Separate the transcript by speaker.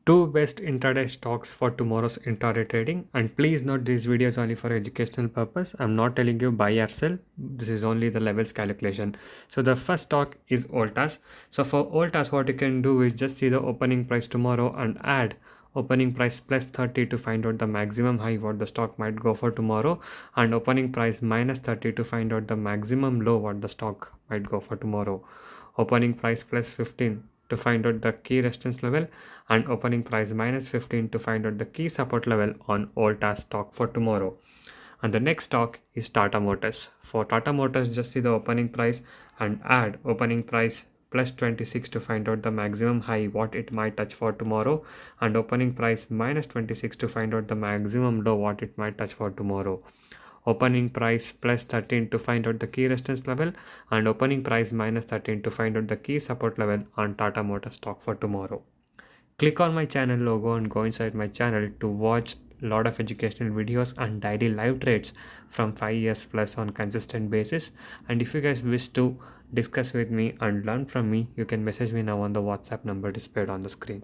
Speaker 1: Two best intraday stocks for tomorrow's intraday trading. And please note, this video is only for educational purpose. I'm not telling you buy or sell. This is only the levels calculation. So the first stock is Voltas. So for Voltas, what you can do is just see the opening price tomorrow and add opening price plus 30 to find out the maximum high what the stock might go for tomorrow, and opening price minus 30 to find out the maximum low what the stock might go for tomorrow. Opening price plus 15 to find out the key resistance level, and opening price minus 15 to find out the key support level on Voltas stock for tomorrow. And the next stock is Tata Motors. For Tata Motors, just see the opening price and add opening price plus 26 to find out the maximum high what it might touch for tomorrow, and opening price minus 26 to find out the maximum low what it might touch for tomorrow. Opening price plus 13 to find out the key resistance level, and opening price minus 13 to find out the key support level on Tata Motors stock for tomorrow. Click on my channel logo and go inside my channel to watch a lot of educational videos and daily live trades from 5 years plus on consistent basis. And if you guys wish to discuss with me and learn from me, you can message me now on the WhatsApp number displayed on the screen.